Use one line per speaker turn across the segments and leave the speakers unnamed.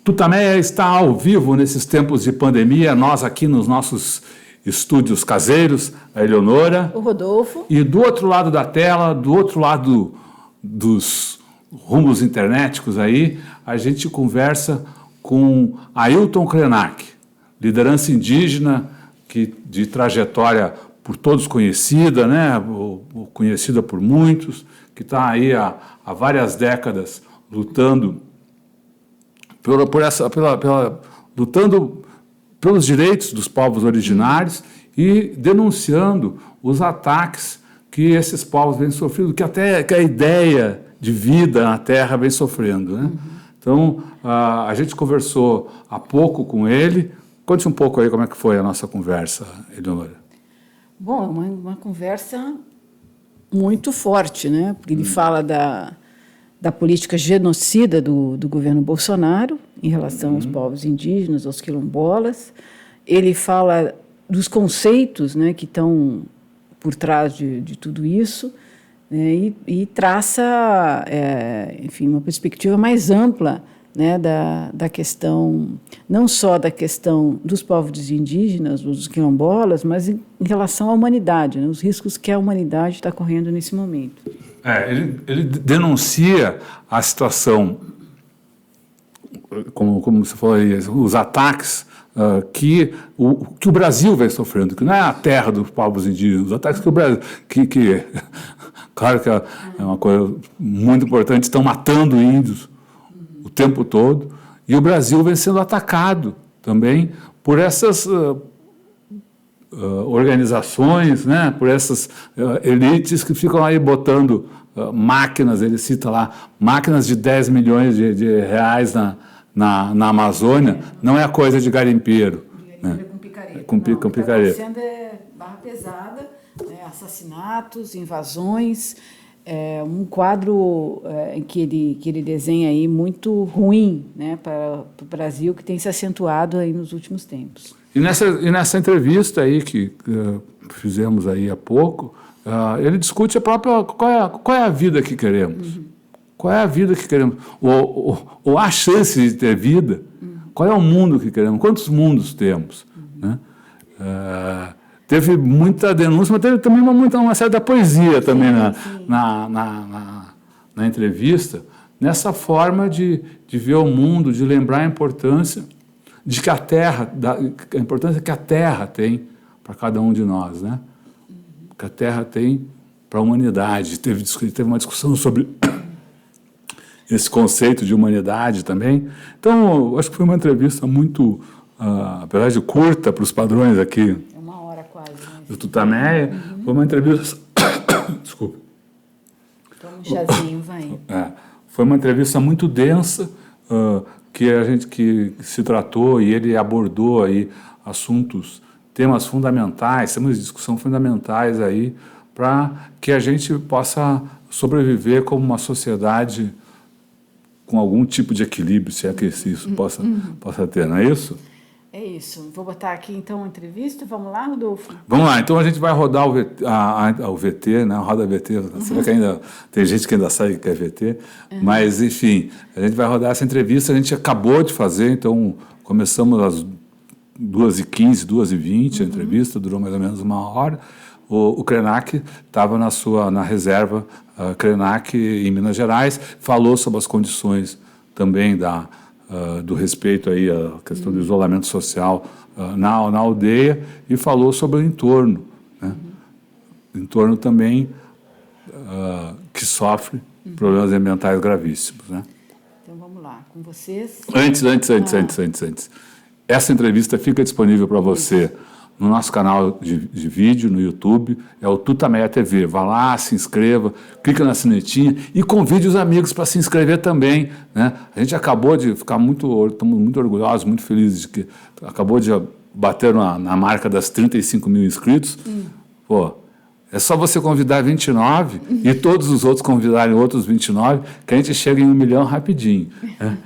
Tutameia está ao vivo nesses tempos de pandemia, nós aqui nos nossos estúdios caseiros, a Eleonora,
o Rodolfo,
e do outro lado da tela, do outro lado dos rumos internéticos aí, a gente conversa com Ailton Krenak, liderança indígena de trajetória por todos conhecida, né? Conhecida por muitos, que está aí há várias décadas lutando lutando pelos direitos dos povos originários e denunciando os ataques que esses povos vêm sofrendo, que a ideia de vida na Terra vem sofrendo, né? Então, a gente conversou há pouco com ele. Conte um pouco aí como é que foi a nossa conversa, Eleonora.
Bom, é uma conversa muito forte, né? Porque ele fala da política genocida do governo Bolsonaro em relação aos povos indígenas, aos quilombolas. Ele fala dos conceitos, né, que estão por trás de tudo isso, né, e traça, enfim, uma perspectiva mais ampla, né, da questão, não só da questão dos povos indígenas, dos quilombolas, mas em relação à humanidade, né, os riscos que a humanidade está correndo nesse momento.
Ele denuncia a situação, como você falou aí, os ataques que o Brasil vem sofrendo, que não é a terra dos povos indígenas, os ataques que o Brasil, claro que é uma coisa muito importante, estão matando índios o tempo todo, e o Brasil vem sendo atacado também por essas organizações, né, por essas elites que ficam aí botando máquinas, ele cita lá, máquinas de 10 milhões de reais na Amazônia, não é coisa de garimpeiro.
Né? Com picareta.
Com picareta.
Está sendo barra pesada, né, assassinatos, invasões, um quadro que ele desenha aí muito ruim, né, para o Brasil, que tem se acentuado aí nos últimos tempos.
E nessa entrevista aí que fizemos aí há pouco, ele discute a própria qual é a vida que queremos. Qual é a vida que queremos? Ou há chance de ter vida? Qual é o mundo que queremos? Quantos mundos temos? Né? Teve muita denúncia, mas teve também uma certa poesia também na entrevista, nessa forma de ver o mundo, de lembrar a importância de que a importância que a Terra tem para cada um de nós, né? Que a Terra tem para a humanidade. Teve uma discussão sobre esse conceito de humanidade também. Então, acho que foi uma entrevista muito, apesar de curta para os padrões aqui.
É 1 hora quase.
Do Tutameia. Foi uma entrevista... Desculpa.
Toma um chazinho, vai.
Foi uma entrevista muito densa, que se tratou e ele abordou aí temas fundamentais, temas de discussão fundamentais aí para que a gente possa sobreviver como uma sociedade com algum tipo de equilíbrio, se é que isso possa ter, não é isso?
É isso. Vou botar aqui então a entrevista. Vamos lá, Rodolfo?
Vamos lá. Então a gente vai rodar o VT, né? Roda VT. Você vê que ainda tem gente que ainda sabe que é VT. Mas, enfim, a gente vai rodar essa entrevista. A gente acabou de fazer, então começamos às 2h15, 2h20. A entrevista durou mais ou menos 1 hora. O Krenak estava na reserva Krenak em Minas Gerais, falou sobre as condições também do respeito aí à questão do isolamento social na aldeia e falou sobre o entorno, né? Entorno também que sofre problemas ambientais gravíssimos, né?
Então vamos lá, com vocês.
Antes. Essa entrevista fica disponível para você no nosso canal de vídeo no YouTube, é o Tutameia TV. Vá lá, se inscreva, clica na sinetinha e convide os amigos para se inscrever também, né? A gente acabou de ficar estamos muito orgulhosos, muito felizes de que acabou de bater na marca das 35 mil inscritos. Pô, é só você convidar 29 e todos os outros convidarem outros 29, que a gente chega em 1 milhão rapidinho, né?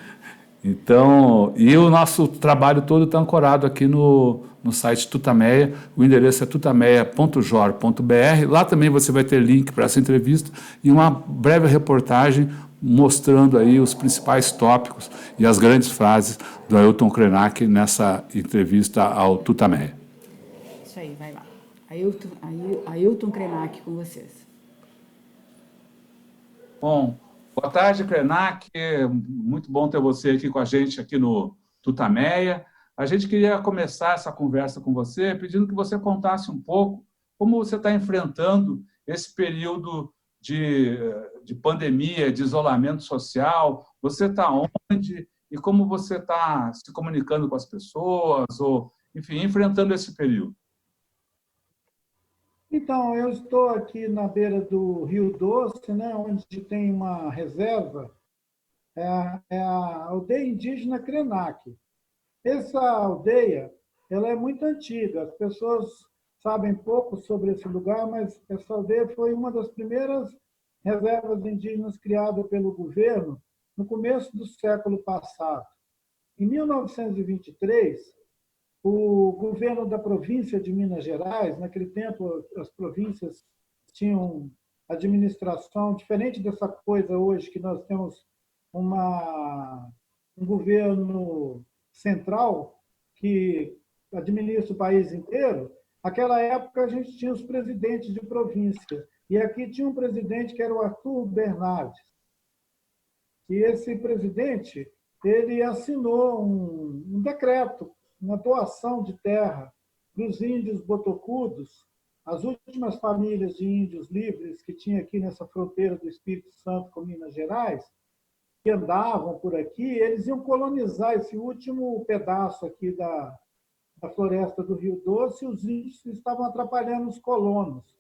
Então, e o nosso trabalho todo está ancorado aqui no site Tutameia. O endereço é tutameia.jor.br. Lá também você vai ter link para essa entrevista e uma breve reportagem mostrando aí os principais tópicos e as grandes frases do Ailton Krenak nessa entrevista ao Tutameia.
Isso aí, vai lá. Ailton Krenak com vocês.
Bom, boa tarde, Krenak. Muito bom ter você aqui com a gente aqui no Tutameia. A gente queria começar essa conversa com você pedindo que você contasse um pouco como você está enfrentando esse período de pandemia, de isolamento social. Você está onde e como você está se comunicando com as pessoas ou, enfim, enfrentando esse período?
Então, eu estou aqui na beira do Rio Doce, né, onde tem uma reserva, é a aldeia indígena Krenak. Essa aldeia, ela é muito antiga, as pessoas sabem pouco sobre esse lugar, mas essa aldeia foi uma das primeiras reservas indígenas criadas pelo governo no começo do século passado. Em 1923, o governo da província de Minas Gerais, naquele tempo as províncias tinham administração diferente dessa coisa hoje que nós temos um governo central que administra o país inteiro. Naquela época a gente tinha os presidentes de província e aqui tinha um presidente que era o Arthur Bernardes. E esse presidente ele assinou um decreto, uma doação de terra para os índios botocudos, as últimas famílias de índios livres que tinha aqui nessa fronteira do Espírito Santo com Minas Gerais, que andavam por aqui, eles iam colonizar esse último pedaço aqui da floresta do Rio Doce, e os índios estavam atrapalhando os colonos.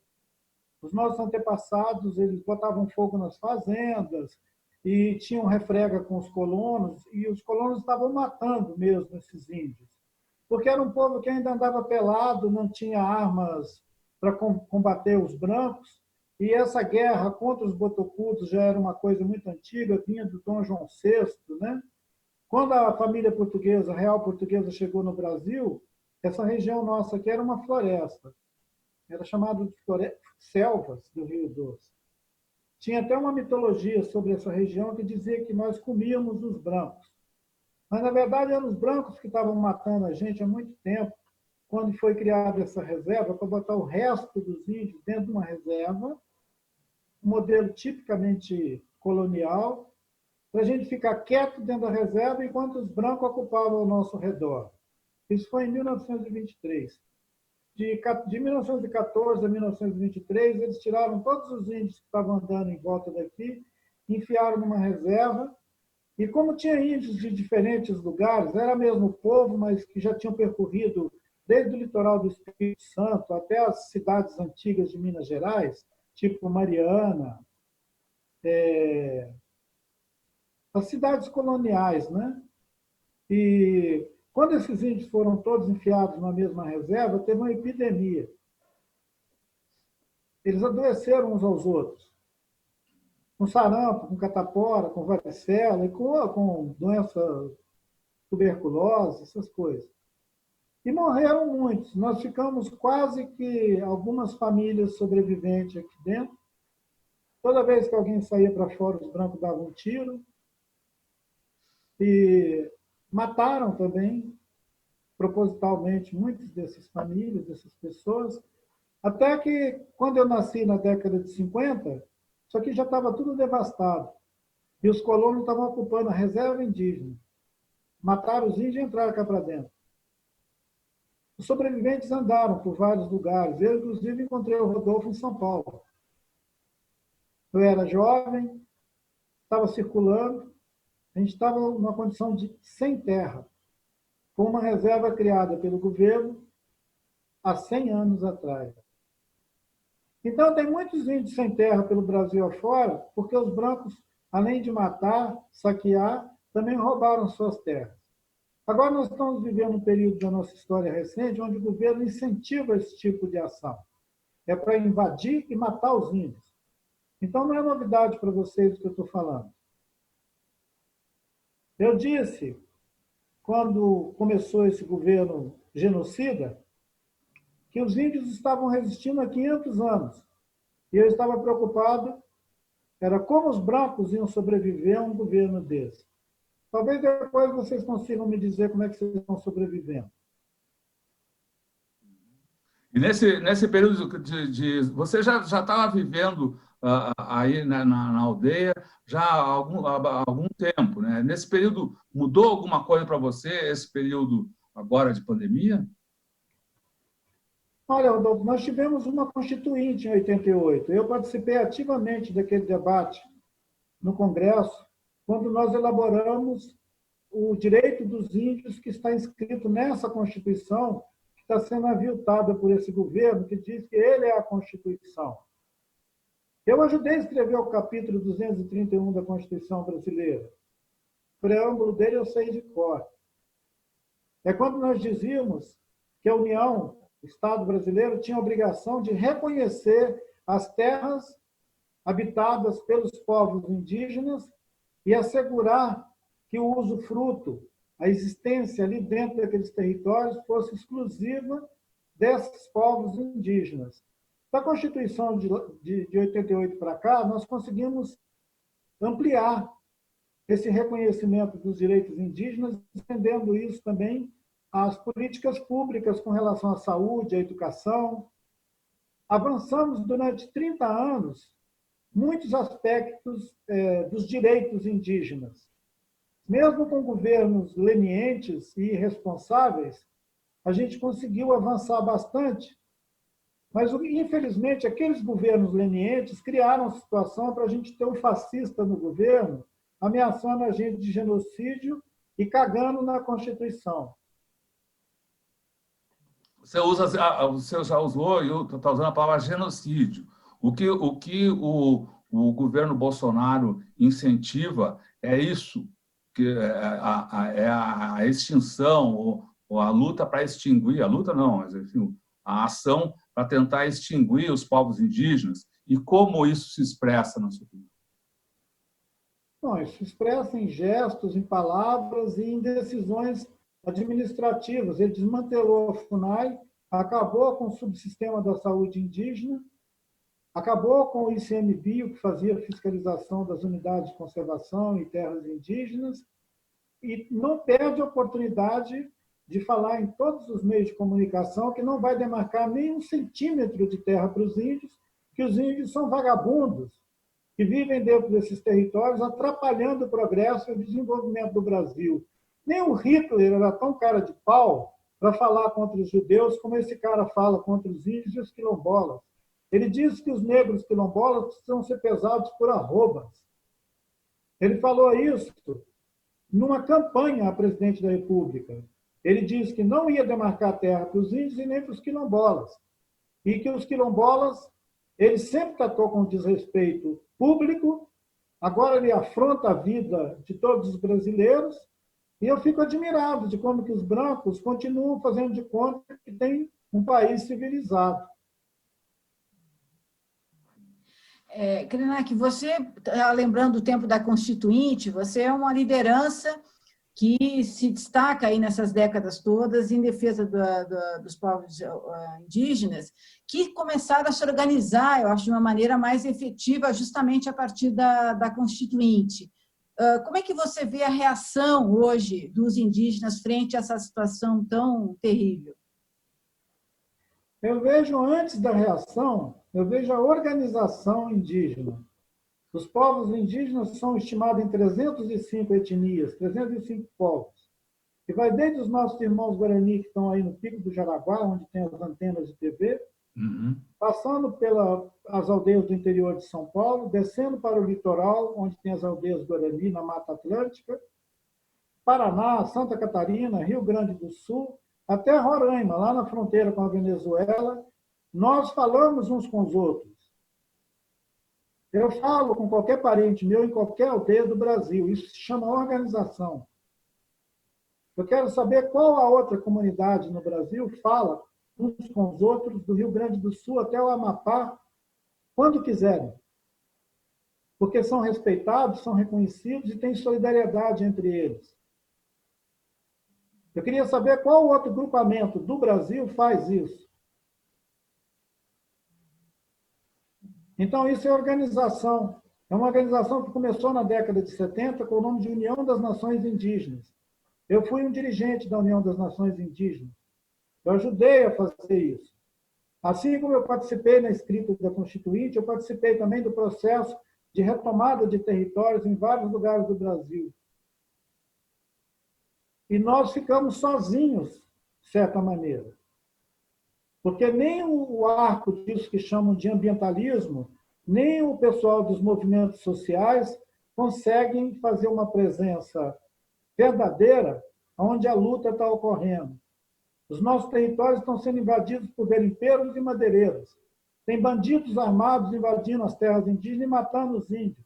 Os nossos antepassados, eles botavam fogo nas fazendas e tinham refrega com os colonos, e os colonos estavam matando mesmo esses índios, porque era um povo que ainda andava pelado, não tinha armas para combater os brancos, e essa guerra contra os botocudos já era uma coisa muito antiga, vinha do Dom João VI, né? Quando a família portuguesa, a real portuguesa, chegou no Brasil, essa região nossa aqui era uma floresta, era chamada de selvas do Rio Doce. Tinha até uma mitologia sobre essa região que dizia que nós comíamos os brancos. Mas, na verdade, eram os brancos que estavam matando a gente há muito tempo, quando foi criada essa reserva, para botar o resto dos índios dentro de uma reserva, um modelo tipicamente colonial, para a gente ficar quieto dentro da reserva enquanto os brancos ocupavam ao nosso redor. Isso foi em 1923. De 1914 a 1923, eles tiraram todos os índios que estavam andando em volta daqui, enfiaram numa reserva, e como tinha índios de diferentes lugares, era mesmo o povo, mas que já tinham percorrido desde o litoral do Espírito Santo até as cidades antigas de Minas Gerais, tipo Mariana, as cidades coloniais, né? E quando esses índios foram todos enfiados na mesma reserva, teve uma epidemia. Eles adoeceram uns aos outros, com sarampo, com catapora, com varicela, e com doença tuberculose, essas coisas. E morreram muitos. Nós ficamos quase que algumas famílias sobreviventes aqui dentro. Toda vez que alguém saía para fora, os brancos davam um tiro. E mataram também, propositalmente, muitas dessas famílias, dessas pessoas. Até que, quando eu nasci na década de 50, isso aqui já estava tudo devastado. E os colonos estavam ocupando a reserva indígena. Mataram os índios e entraram cá para dentro. Os sobreviventes andaram por vários lugares. Eu, inclusive, encontrei o Rodolfo em São Paulo. Eu era jovem, estava circulando, a gente estava numa condição de sem terra, com uma reserva criada pelo governo há 100 anos atrás. Então, tem muitos índios sem terra pelo Brasil afora, porque os brancos, além de matar, saquear, também roubaram suas terras. Agora nós estamos vivendo um período da nossa história recente onde o governo incentiva esse tipo de ação. É para invadir e matar os índios. Então não é novidade para vocês o que eu estou falando. Eu disse, quando começou esse governo genocida, que os índios estavam resistindo há 500 anos. E eu estava preocupado era como os brancos iam sobreviver a um governo desse. Talvez depois vocês consigam me dizer como é que vocês estão sobrevivendo.
E nesse período você já estava vivendo aí na aldeia já há algum tempo, né? Nesse período, mudou alguma coisa para você, esse período agora de pandemia?
Olha, Rodolfo, nós tivemos uma constituinte em 88. Eu participei ativamente daquele debate no Congresso, quando nós elaboramos o direito dos índios que está inscrito nessa Constituição, que está sendo aviltada por esse governo, que diz que ele é a Constituição. Eu ajudei a escrever o capítulo 231 da Constituição brasileira. O preâmbulo dele eu sei de cor. É quando nós dizíamos que a União, o Estado brasileiro, tinha a obrigação de reconhecer as terras habitadas pelos povos indígenas e assegurar que o usufruto, a existência ali dentro daqueles territórios fosse exclusiva desses povos indígenas. Da Constituição de 88 para cá, nós conseguimos ampliar esse reconhecimento dos direitos indígenas, estendendo isso também às políticas públicas com relação à saúde, à educação. Avançamos durante 30 anos muitos aspectos dos direitos indígenas. Mesmo com governos lenientes e irresponsáveis, a gente conseguiu avançar bastante, mas, infelizmente, aqueles governos lenientes criaram a situação para a gente ter um fascista no governo, ameaçando a gente de genocídio e cagando na Constituição.
Você já usou, eu está usando a palavra genocídio. O que o governo Bolsonaro incentiva é isso, que é a extinção, ou a luta para extinguir, a luta não, mas enfim, a ação para tentar extinguir os povos indígenas. E como isso se expressa na sua opinião?
Bom, isso se expressa em gestos, em palavras e em decisões administrativas. Ele desmantelou a FUNAI, acabou com o subsistema da saúde indígena, acabou com o ICMBio, que fazia fiscalização das unidades de conservação e terras indígenas, e não perde a oportunidade de falar em todos os meios de comunicação que não vai demarcar nem 1 centímetro de terra para os índios, que os índios são vagabundos, que vivem dentro desses territórios, atrapalhando o progresso e o desenvolvimento do Brasil. Nem o Hitler era tão cara de pau para falar contra os judeus como esse cara fala contra os índios e os quilombolas. Ele diz que os negros quilombolas precisam ser pesados por arrobas. Ele falou isso numa campanha a presidente da República. Ele disse que não ia demarcar terra para os índios e nem para os quilombolas. E que os quilombolas, ele sempre tratou com desrespeito público, agora ele afronta a vida de todos os brasileiros, e eu fico admirado de como que os brancos continuam fazendo de conta que tem um país civilizado.
Krenak, você, lembrando o tempo da Constituinte, você é uma liderança que se destaca aí nessas décadas todas em defesa dos povos indígenas, que começaram a se organizar, eu acho, de uma maneira mais efetiva, justamente a partir da Constituinte. Como é que você vê a reação hoje dos indígenas frente a essa situação tão terrível?
Eu vejo, antes da reação, eu vejo a organização indígena. Os povos indígenas são estimados em 305 etnias, 305 povos. E vai desde os nossos irmãos Guarani, que estão aí no Pico do Jaraguá, onde tem as antenas de TV, passando pelas aldeias do interior de São Paulo, descendo para o litoral, onde tem as aldeias Guarani, na Mata Atlântica, Paraná, Santa Catarina, Rio Grande do Sul, até Roraima, lá na fronteira com a Venezuela. Nós falamos uns com os outros. Eu falo com qualquer parente meu em qualquer aldeia do Brasil. Isso se chama organização. Eu quero saber qual a outra comunidade no Brasil fala uns com os outros, do Rio Grande do Sul até o Amapá, quando quiserem. Porque são respeitados, são reconhecidos e tem solidariedade entre eles. Eu queria saber qual outro grupamento do Brasil faz isso. Então, isso é organização. É uma organização que começou na década de 70 com o nome de União das Nações Indígenas. Eu fui um dirigente da União das Nações Indígenas. Eu ajudei a fazer isso. Assim como eu participei na escrita da Constituinte, eu participei também do processo de retomada de territórios em vários lugares do Brasil. E nós ficamos sozinhos, de certa maneira. Porque nem o arco disso que chamam de ambientalismo, nem o pessoal dos movimentos sociais conseguem fazer uma presença verdadeira onde a luta está ocorrendo. Os nossos territórios estão sendo invadidos por garimpeiros e madeireiros. Tem bandidos armados invadindo as terras indígenas e matando os índios.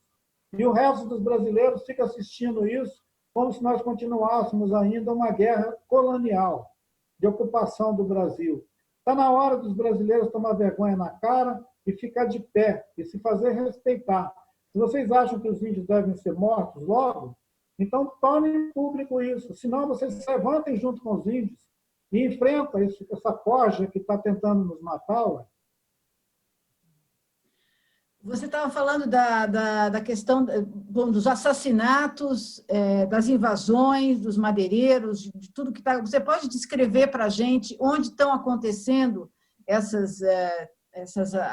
E o resto dos brasileiros fica assistindo isso como se nós continuássemos ainda uma guerra colonial de ocupação do Brasil. Está na hora dos brasileiros tomar vergonha na cara e ficar de pé e se fazer respeitar. Se vocês acham que os índios devem ser mortos logo, então tornem público isso. Senão vocês se levantem junto com os índios e enfrentam essa corja que está tentando nos matar. Ué.
Você estava falando da questão dos assassinatos, das invasões, dos madeireiros, de tudo que está... Você pode descrever para a gente onde estão acontecendo essas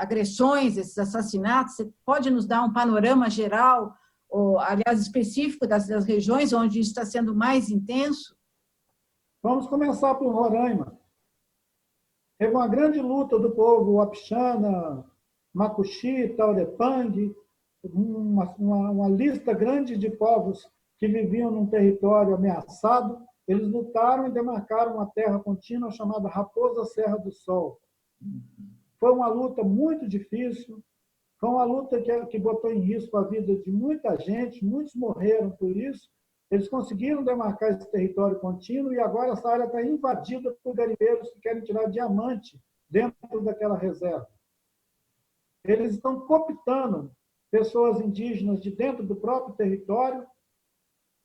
agressões, esses assassinatos? Você pode nos dar um panorama geral, ou, aliás, específico das regiões onde isso está sendo mais intenso?
Vamos começar por Roraima. Teve uma grande luta do povo Wapixana, Macuxi, Taurepang, uma lista grande de povos que viviam num território ameaçado. Eles lutaram e demarcaram uma terra contínua chamada Raposa Serra do Sol. Foi uma luta muito difícil, foi uma luta que botou em risco a vida de muita gente, muitos morreram por isso. Eles conseguiram demarcar esse território contínuo e agora essa área está invadida por garimpeiros que querem tirar diamante dentro daquela reserva. Eles estão cooptando pessoas indígenas de dentro do próprio território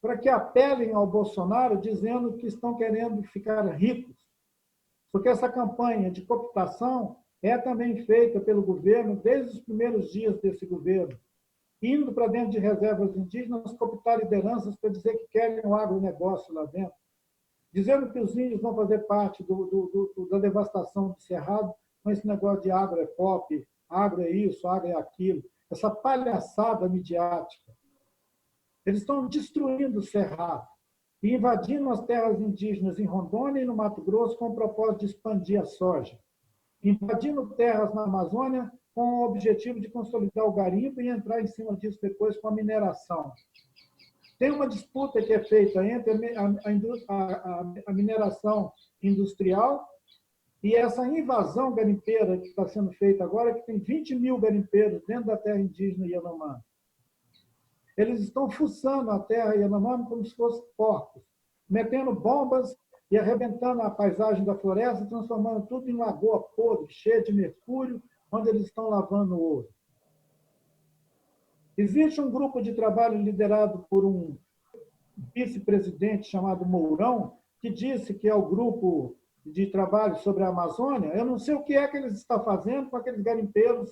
para que apelem ao Bolsonaro dizendo que estão querendo ficar ricos. Porque essa campanha de cooptação é também feita pelo governo desde os primeiros dias desse governo, indo para dentro de reservas indígenas, cooptar lideranças para dizer que querem o agronegócio lá dentro, dizendo que os índios vão fazer parte da devastação do Cerrado, com esse negócio de agro é pop, agro é isso, agro é aquilo, essa palhaçada midiática. Eles estão destruindo o Cerrado e invadindo as terras indígenas em Rondônia e no Mato Grosso com o propósito de expandir a soja, invadindo terras na Amazônia com o objetivo de consolidar o garimpo e entrar em cima disso depois com a mineração. Tem uma disputa que é feita entre a mineração industrial e essa invasão garimpeira que está sendo feita agora, que tem 20 mil garimpeiros dentro da terra indígena Yanomami. Eles estão fuçando a terra Yanomami como se fossem porcos, metendo bombas e arrebentando a paisagem da floresta, transformando tudo em lagoa podre, cheia de mercúrio, onde eles estão lavando ouro. Existe um grupo de trabalho liderado por um vice-presidente chamado Mourão, que disse que é o grupo de trabalho sobre a Amazônia. Eu não sei o que é que eles estão fazendo com aqueles garimpeiros,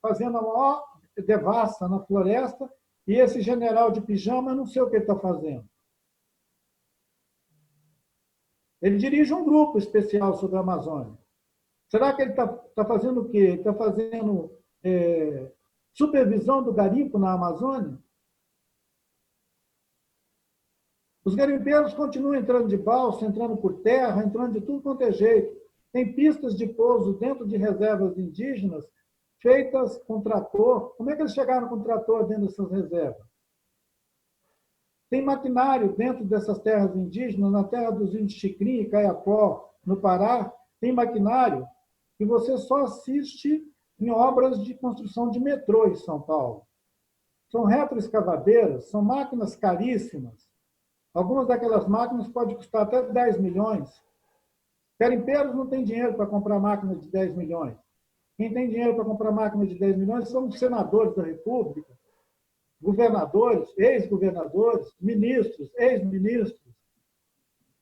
fazendo a maior devassa na floresta, e esse general de pijama, eu não sei o que ele está fazendo. Ele dirige um grupo especial sobre a Amazônia. Será que ele está fazendo o quê? Ele está fazendo supervisão do garimpo na Amazônia? Os garimpeiros continuam entrando de balsa, entrando por terra, entrando de tudo quanto é jeito. Tem pistas de pouso dentro de reservas indígenas feitas com trator. Como é que eles chegaram com trator dentro dessas reservas? Tem maquinário dentro dessas terras indígenas, na terra dos índios Xicrim e Caiapó, no Pará, tem maquinário que você só assiste em obras de construção de metrô em São Paulo. São retroescavadeiras, são máquinas caríssimas. Algumas daquelas máquinas podem custar até 10 milhões. Garimpeiros não têm dinheiro para comprar máquina de 10 milhões. Quem tem dinheiro para comprar máquina de 10 milhões são os senadores da República, governadores, ex-governadores, ministros, ex-ministros.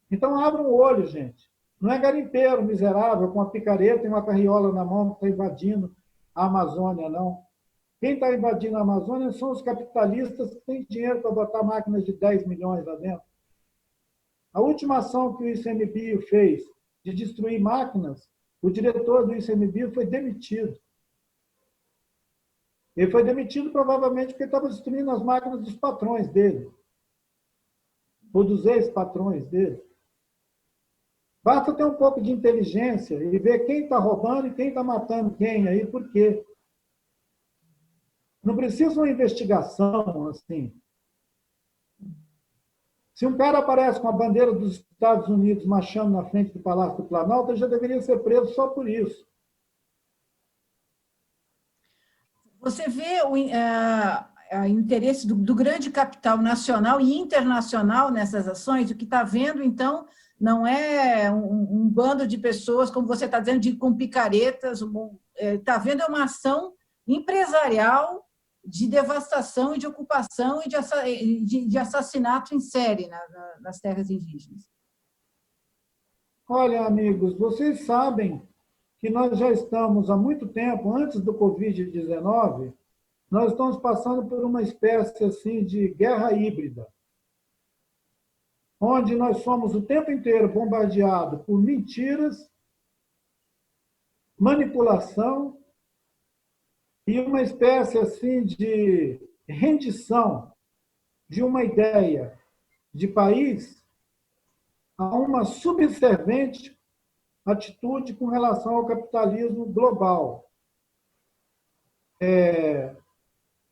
Então, abram o olho, gente. Não é garimpeiro miserável com uma picareta e uma carriola na mão que está invadindo a Amazônia, não. Quem está invadindo a Amazônia são os capitalistas que têm dinheiro para botar máquinas de 10 milhões lá dentro. A última ação que o ICMBio fez de destruir máquinas, o diretor do ICMBio foi demitido. Ele foi demitido provavelmente porque estava destruindo as máquinas dos patrões dele, ou dos ex-patrões dele. Basta ter um pouco de inteligência e ver quem está roubando e quem está matando quem aí, por quê. Não precisa uma investigação assim. Se um cara aparece com a bandeira dos Estados Unidos marchando na frente do Palácio do Planalto, ele já deveria ser preso só por isso.
Você vê o interesse do grande capital nacional e internacional nessas ações? O que está vendo, então, não é um bando de pessoas, como você está dizendo, com picaretas. Está vendo uma ação empresarial de devastação e de ocupação e de assassinato em série nas terras indígenas.
Olha, amigos, vocês sabem que nós já estamos há muito tempo, antes do Covid-19, nós estamos passando por uma espécie assim de guerra híbrida, onde nós somos o tempo inteiro bombardeados por mentiras, manipulação e uma espécie assim de rendição de uma ideia de país a uma subservente atitude com relação ao capitalismo global.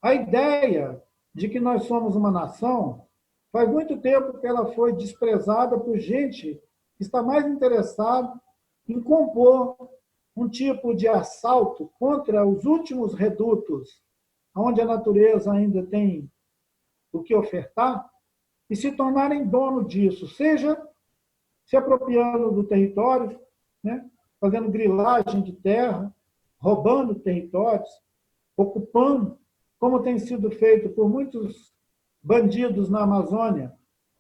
A ideia de que nós somos uma nação, faz muito tempo que ela foi desprezada por gente que está mais interessada em compor um tipo de assalto contra os últimos redutos, onde a natureza ainda tem o que ofertar, e se tornarem dono disso, seja se apropriando do território, né? Fazendo grilagem de terra, roubando territórios, ocupando, como tem sido feito por muitos bandidos na Amazônia,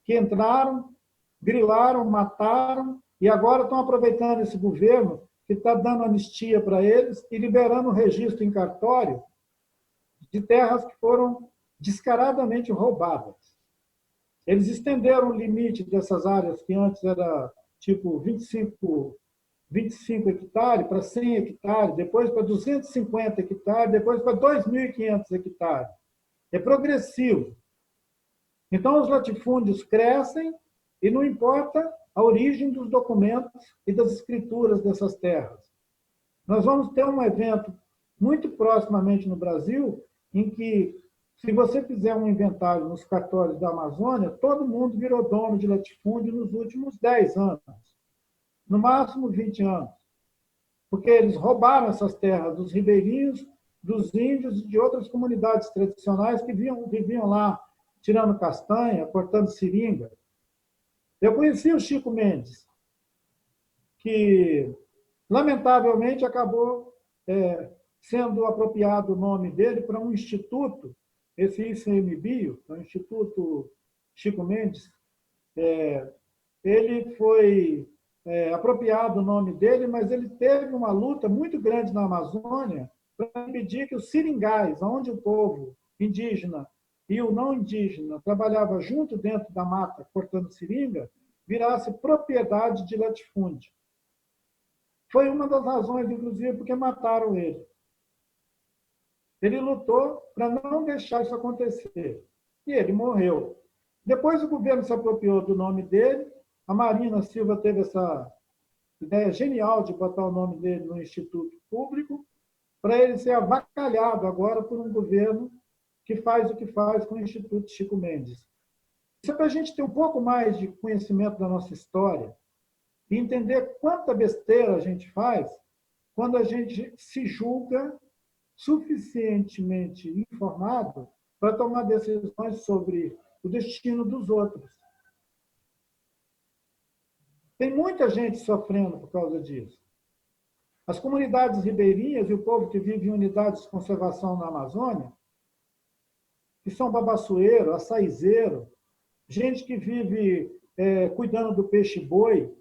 que entraram, grilaram, mataram, e agora estão aproveitando esse governo que está dando anistia para eles e liberando o registro em cartório de terras que foram descaradamente roubadas. Eles estenderam o limite dessas áreas, que antes era tipo 25 hectares, para 100 hectares, depois para 250 hectares, depois para 2.500 hectares. É progressivo. Então, os latifúndios crescem e não importa a origem dos documentos e das escrituras dessas terras. Nós vamos ter um evento muito proximamente no Brasil, em que, se você fizer um inventário nos cartórios da Amazônia, todo mundo virou dono de latifúndio nos últimos 10 anos, no máximo 20 anos, porque eles roubaram essas terras dos ribeirinhos, dos índios e de outras comunidades tradicionais que viviam lá tirando castanha, cortando seringa. Eu conheci o Chico Mendes, que, lamentavelmente, acabou sendo apropriado o nome dele para um instituto, esse ICMBio, o Instituto Chico Mendes. Ele foi apropriado o nome dele, mas ele teve uma luta muito grande na Amazônia para impedir que os seringais, onde o povo indígena e o não indígena trabalhava junto dentro da mata, cortando seringa, virasse propriedade de latifúndio. Foi uma das razões, inclusive, porque mataram ele. Ele lutou para não deixar isso acontecer. E ele morreu. Depois o governo se apropriou do nome dele, a Marina Silva teve essa ideia genial de botar o nome dele no Instituto Público, para ele ser avacalhado agora por um governo que faz o que faz com o Instituto Chico Mendes. Isso é para a gente ter um pouco mais de conhecimento da nossa história e entender quanta besteira a gente faz quando a gente se julga suficientemente informado para tomar decisões sobre o destino dos outros. Tem muita gente sofrendo por causa disso. As comunidades ribeirinhas e o povo que vive em unidades de conservação na Amazônia, que são babassueiro, açaizeiro, gente que vive cuidando do peixe-boi,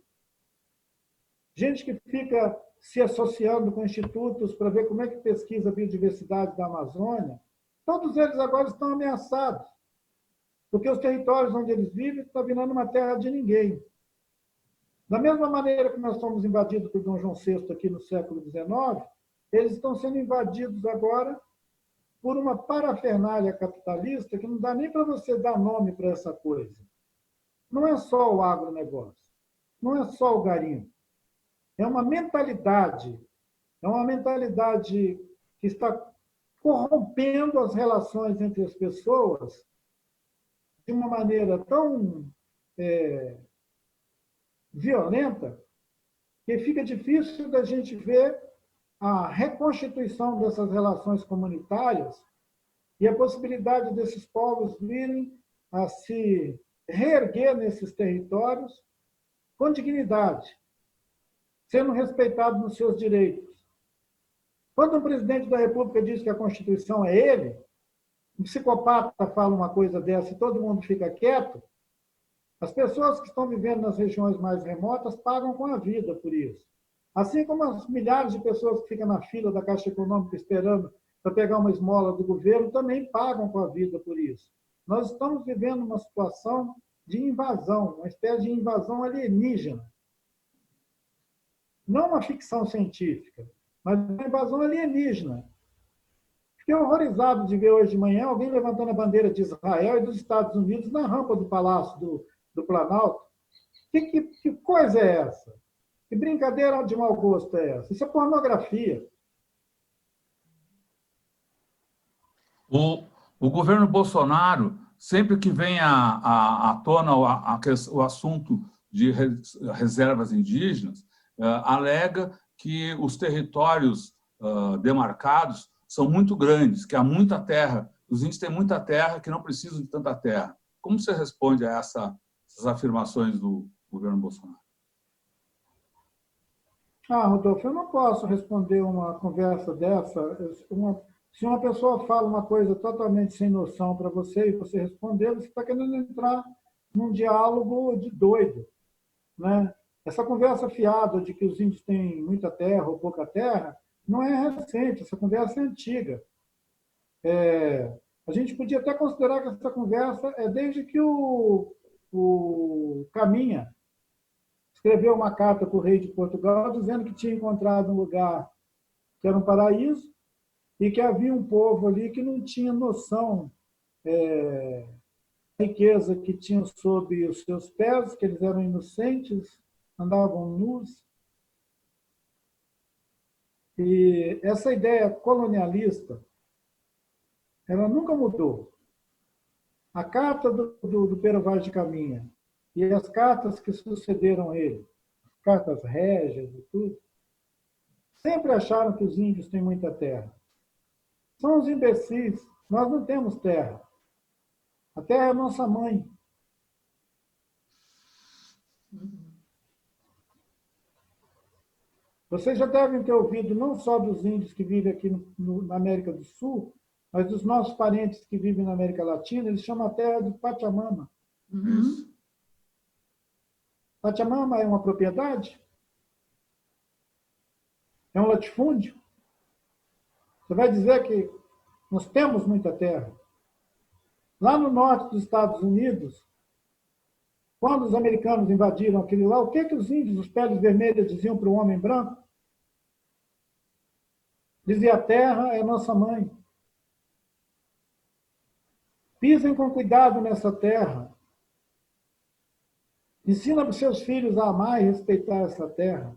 gente que fica se associando com institutos para ver como é que pesquisa a biodiversidade da Amazônia, todos eles agora estão ameaçados, porque os territórios onde eles vivem estão virando uma terra de ninguém. Da mesma maneira que nós fomos invadidos por Dom João VI aqui no século XIX, eles estão sendo invadidos agora por uma parafernália capitalista que não dá nem para você dar nome para essa coisa. Não é só o agronegócio, não é só o garimpo. É uma mentalidade que está corrompendo as relações entre as pessoas de uma maneira tão violenta que fica difícil da gente ver a reconstituição dessas relações comunitárias e a possibilidade desses povos virem a se reerguer nesses territórios com dignidade, sendo respeitados nos seus direitos. Quando o presidente da República diz que a Constituição é ele, um psicopata fala uma coisa dessa e todo mundo fica quieto, as pessoas que estão vivendo nas regiões mais remotas pagam com a vida por isso. Assim como as milhares de pessoas que ficam na fila da Caixa Econômica esperando para pegar uma esmola do governo também pagam com a vida por isso. Nós estamos vivendo uma situação de invasão, uma espécie de invasão alienígena. Não uma ficção científica, mas uma invasão alienígena. Fiquei horrorizado de ver hoje de manhã alguém levantando a bandeira de Israel e dos Estados Unidos na rampa do Palácio do Planalto. Que coisa é essa? Que brincadeira de mau gosto é essa? Isso é pornografia.
O governo Bolsonaro, sempre que vem à tona o assunto de reservas indígenas, alega que os territórios demarcados são muito grandes, que há muita terra, os índios têm muita terra que não precisam de tanta terra. Como você responde a essas afirmações do governo Bolsonaro?
Rodolfo, eu não posso responder uma conversa dessa. Se uma pessoa fala uma coisa totalmente sem noção para você e você responder, você está querendo entrar num diálogo de doido, né? Essa conversa fiada de que os índios têm muita terra ou pouca terra não é recente, essa conversa é antiga. A gente podia até considerar que essa conversa é desde que o Caminha escreveu uma carta para o rei de Portugal dizendo que tinha encontrado um lugar que era um paraíso e que havia um povo ali que não tinha noção da riqueza que tinham sob os seus pés, que eles eram inocentes, andavam nus. E essa ideia colonialista, ela nunca mudou. A carta do Pero Vaz de Caminha e as cartas que sucederam ele, cartas régias e tudo, sempre acharam que os índios têm muita terra. São os imbecis. Nós não temos terra. A terra é a nossa mãe. Vocês já devem ter ouvido não só dos índios que vivem aqui na América do Sul, mas dos nossos parentes que vivem na América Latina, eles chamam a terra de Pachamama.
Isso.
Pachamama é uma propriedade? É um latifúndio? Você vai dizer que nós temos muita terra. Lá no norte dos Estados Unidos, quando os americanos invadiram aquele lá, o que os índios, os peles vermelhas, diziam para o homem branco? Dizia: a terra é nossa mãe. Pisem com cuidado nessa terra. Ensina para os seus filhos a amar e respeitar essa terra.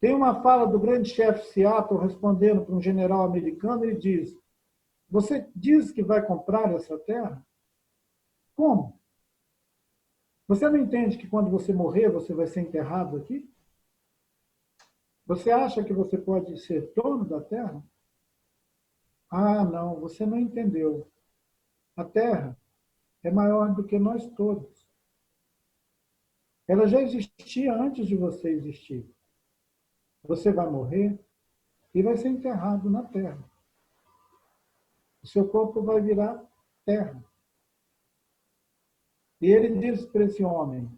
Tem uma fala do grande chefe Seattle respondendo para um general americano, ele diz: você diz que vai comprar essa terra? Como? Você não entende que quando você morrer, você vai ser enterrado aqui? Você acha que você pode ser dono da terra? Não, você não entendeu. A terra é maior do que nós todos. Ela já existia antes de você existir. Você vai morrer e vai ser enterrado na terra. O seu corpo vai virar terra. E ele diz para esse homem: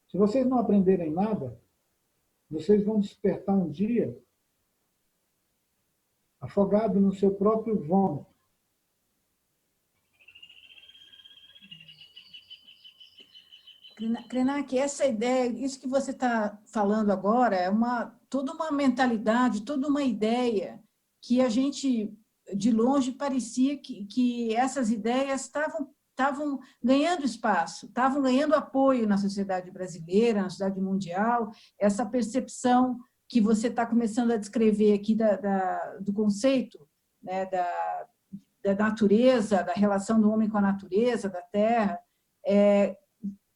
se vocês não aprenderem nada, vocês vão despertar um dia afogado no seu próprio vômito.
Krenak, essa ideia, isso que você está falando agora, é toda uma mentalidade, toda uma ideia que a gente, de longe, parecia que essas ideias estavam ganhando espaço, estavam ganhando apoio na sociedade brasileira, na sociedade mundial, essa percepção que você está começando a descrever aqui do conceito, né, da natureza, da relação do homem com a natureza, da terra,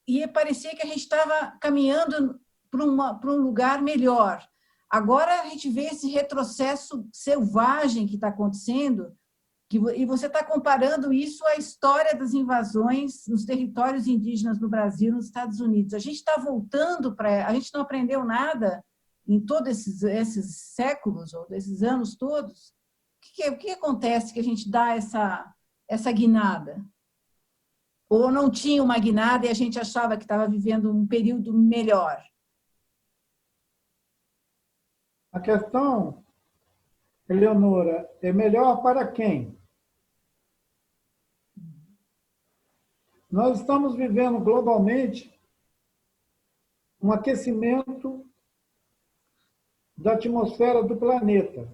e parecia que a gente estava caminhando para um lugar melhor. Agora a gente vê esse retrocesso selvagem que está acontecendo, e você está comparando isso à história das invasões nos territórios indígenas no Brasil, nos Estados Unidos. A gente está voltando para... A gente não aprendeu nada em todos esses séculos, ou desses anos todos. O que acontece que a gente dá essa guinada? Ou não tinha uma guinada e a gente achava que estava vivendo um período melhor?
A questão, Eleonora, é melhor para quem? Nós estamos vivendo globalmente um aquecimento da atmosfera do planeta.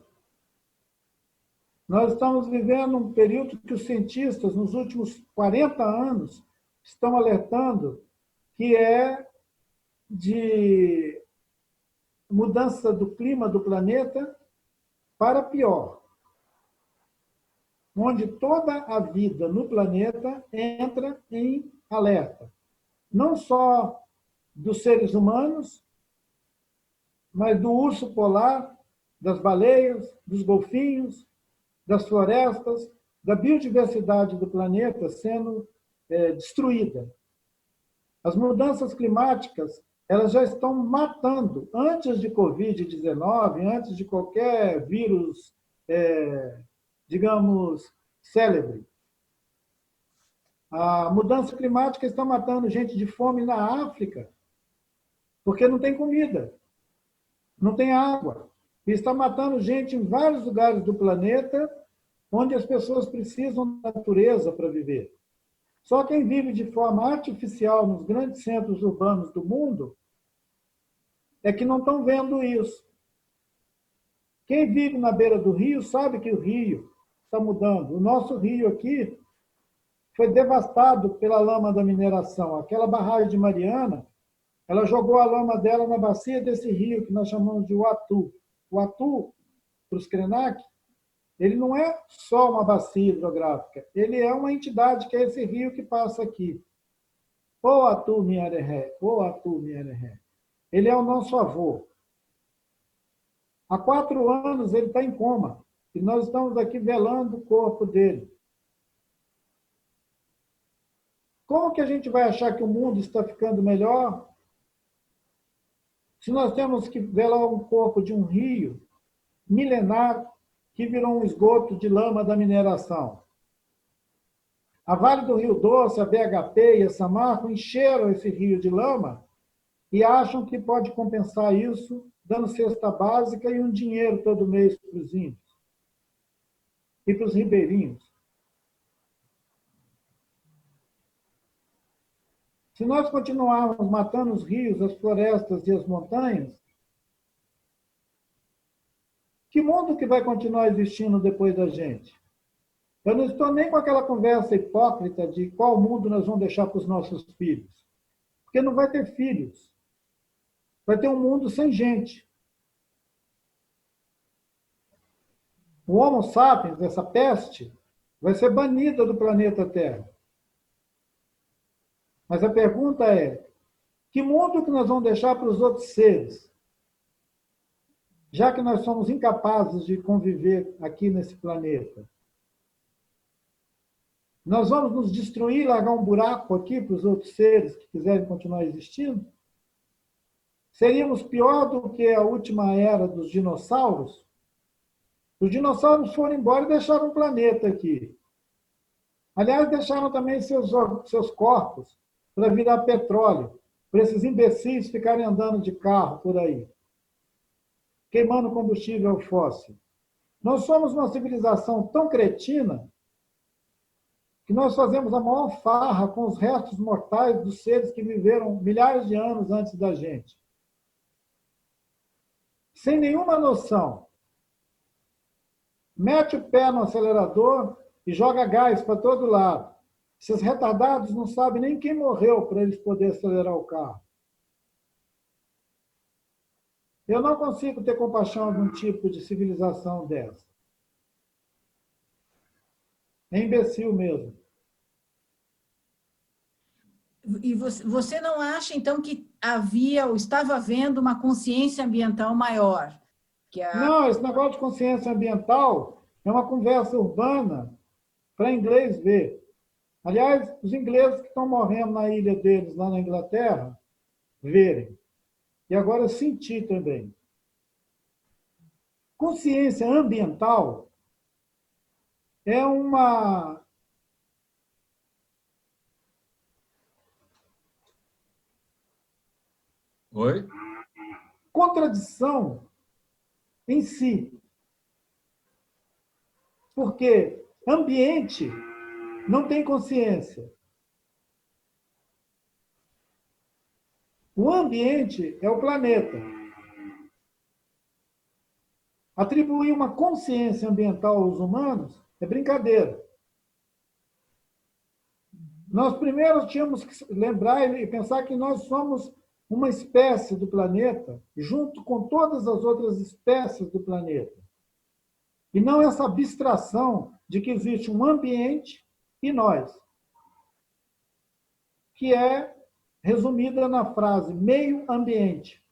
Nós estamos vivendo um período que os cientistas, nos últimos 40 anos, estão alertando que é de mudança do clima do planeta para pior, onde toda a vida no planeta entra em alerta. Não só dos seres humanos, mas do urso polar, das baleias, dos golfinhos, das florestas, da biodiversidade do planeta sendo destruída. As mudanças climáticas, elas já estão matando, antes de Covid-19, antes de qualquer vírus, digamos, célebre. A mudança climática está matando gente de fome na África, porque não tem comida, não tem água. E está matando gente em vários lugares do planeta, onde as pessoas precisam da natureza para viver. Só quem vive de forma artificial nos grandes centros urbanos do mundo é que não estão vendo isso. Quem vive na beira do rio sabe que o rio está mudando. O nosso rio aqui foi devastado pela lama da mineração. Aquela barragem de Mariana, ela jogou a lama dela na bacia desse rio que nós chamamos de Uatu. O Uatu, para os Krenak, ele não é só uma bacia hidrográfica, ele é uma entidade que é esse rio que passa aqui. O Atu Miareré, o Atu Miareré. Ele é o nosso avô. Há 4 anos ele está em coma, e nós estamos aqui velando o corpo dele. Como que a gente vai achar que o mundo está ficando melhor se nós temos que velar o corpo de um rio milenar que virou um esgoto de lama da mineração? A Vale do Rio Doce, a BHP e a Samarco encheram esse rio de lama e acham que pode compensar isso dando cesta básica e um dinheiro todo mês para os índios e para os ribeirinhos. Se nós continuarmos matando os rios, as florestas e as montanhas, que mundo que vai continuar existindo depois da gente? Eu não estou nem com aquela conversa hipócrita de qual mundo nós vamos deixar para os nossos filhos. Porque não vai ter filhos. Vai ter um mundo sem gente. O Homo sapiens, essa peste, vai ser banida do planeta Terra. Mas a pergunta é, que mundo que nós vamos deixar para os outros seres? Já que nós somos incapazes de conviver aqui nesse planeta. Nós vamos nos destruir, largar um buraco aqui para os outros seres que quiserem continuar existindo? Seríamos pior do que a última era dos dinossauros? Os dinossauros foram embora e deixaram o planeta aqui. Aliás, deixaram também seus corpos para virar petróleo, para esses imbecis ficarem andando de carro por aí. queimando combustível fóssil. Nós somos uma civilização tão cretina que nós fazemos a maior farra com os restos mortais dos seres que viveram milhares de anos antes da gente. Sem nenhuma noção. Mete o pé no acelerador e joga gás para todo lado. Esses retardados não sabem nem quem morreu para eles poderem acelerar o carro. Eu não consigo ter compaixão de um tipo de civilização dessa. É imbecil mesmo.
E você não acha, então, que havia ou estava havendo uma consciência ambiental maior?
Não, esse negócio de consciência ambiental é uma conversa urbana para inglês ver. Aliás, os ingleses que estão morrendo na ilha deles, lá na Inglaterra, verem. E agora sentir também. Consciência ambiental é uma
Oi?
contradição em si. Porque ambiente não tem consciência. O ambiente é o planeta. Atribuir uma consciência ambiental aos humanos é brincadeira. Nós primeiro tínhamos que lembrar e pensar que nós somos uma espécie do planeta, junto com todas as outras espécies do planeta. E não essa abstração de que existe um ambiente e nós, que é resumida na frase meio ambiente.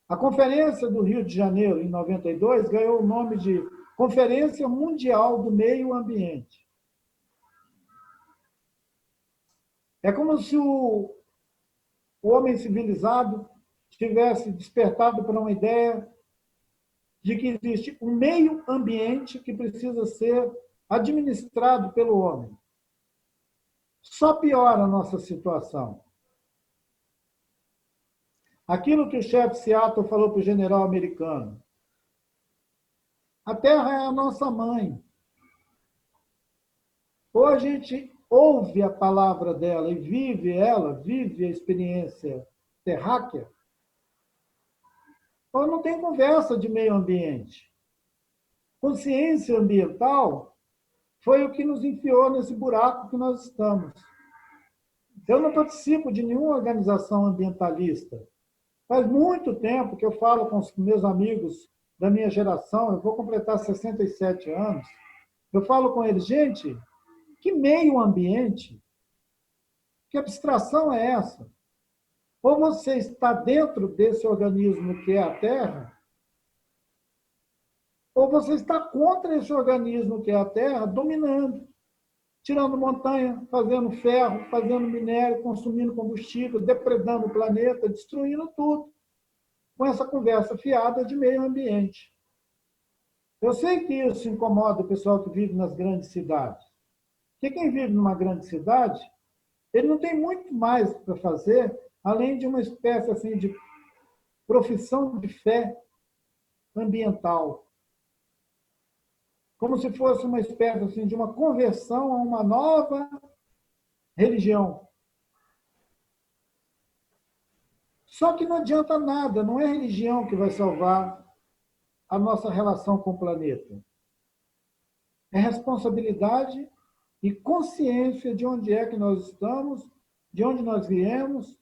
A Conferência do Rio de Janeiro, em 92, ganhou o nome de Conferência Mundial do Meio Ambiente. É como se o homem civilizado tivesse despertado para uma ideia de que existe um meio ambiente que precisa ser administrado pelo homem. Só piora a nossa situação. Aquilo que o chefe Seattle falou para o general americano. A Terra é a nossa mãe. Ou a gente ouve a palavra dela e vive ela, vive a experiência terráquea, ou não tem conversa de meio ambiente. Consciência ambiental foi o que nos enfiou nesse buraco que nós estamos. Eu não participo de nenhuma organização ambientalista. Faz muito tempo que eu falo com os meus amigos da minha geração, eu vou completar 67 anos, eu falo com eles, gente, que meio ambiente? Que abstração é essa? Ou você está dentro desse organismo que é a Terra, ou você está contra esse organismo que é a Terra, dominando, tirando montanha, fazendo ferro, fazendo minério, consumindo combustível, depredando o planeta, destruindo tudo, com essa conversa fiada de meio ambiente. Eu sei que isso incomoda o pessoal que vive nas grandes cidades. Porque quem vive numa grande cidade, ele não tem muito mais para fazer, além de uma espécie assim, de profissão de fé ambiental. Como se fosse uma espécie assim, de uma conversão a uma nova religião. Só que não adianta nada, não é a religião que vai salvar a nossa relação com o planeta. É responsabilidade e consciência de onde é que nós estamos, de onde nós viemos,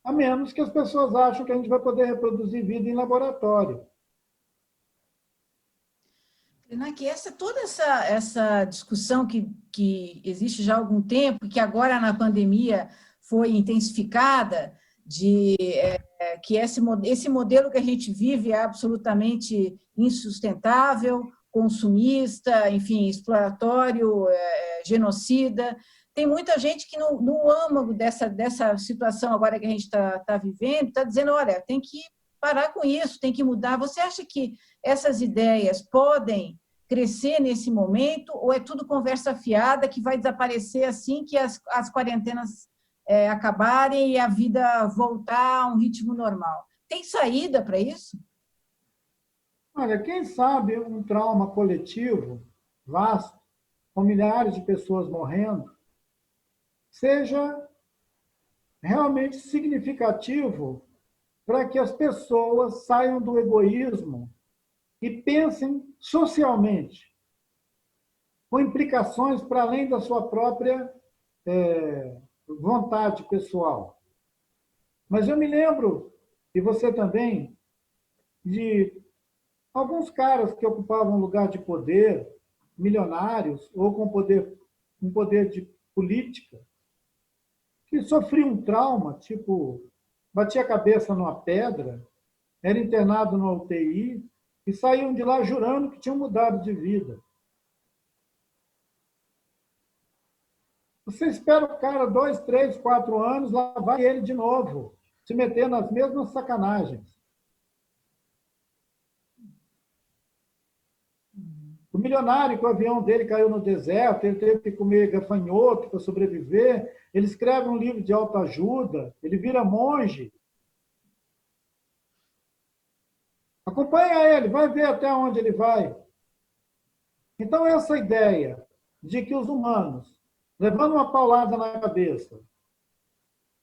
a menos que as pessoas achem que a gente vai poder reproduzir vida em laboratório.
Krenak, toda essa discussão que existe já há algum tempo, e que agora na pandemia foi intensificada, de que esse modelo que a gente vive é absolutamente insustentável, consumista, enfim, exploratório, genocida. Tem muita gente que, no âmago dessa situação agora que a gente está vivendo, está dizendo, olha, tem que parar com isso, tem que mudar. Você acha que essas ideias podem crescer nesse momento, ou é tudo conversa fiada que vai desaparecer assim que as quarentenas acabarem e a vida voltar a um ritmo normal? Tem saída para isso?
Olha, quem sabe um trauma coletivo vasto, com milhares de pessoas morrendo, seja realmente significativo para que as pessoas saiam do egoísmo e pensem socialmente, com implicações para além da sua própria vontade pessoal. Mas eu me lembro, e você também, de alguns caras que ocupavam lugar de poder, milionários, ou com poder de política, que sofriam um trauma, tipo, batia a cabeça numa pedra, era internado no UTI e saíam de lá jurando que tinham mudado de vida. Você espera o cara 2, 3, 4 anos, lá vai ele de novo, se meter nas mesmas sacanagens. O milionário, que o avião dele caiu no deserto, ele teve que comer gafanhoto para sobreviver, ele escreve um livro de autoajuda, ele vira monge. Acompanha ele, vai ver até onde ele vai. Então, essa ideia de que os humanos, levando uma paulada na cabeça,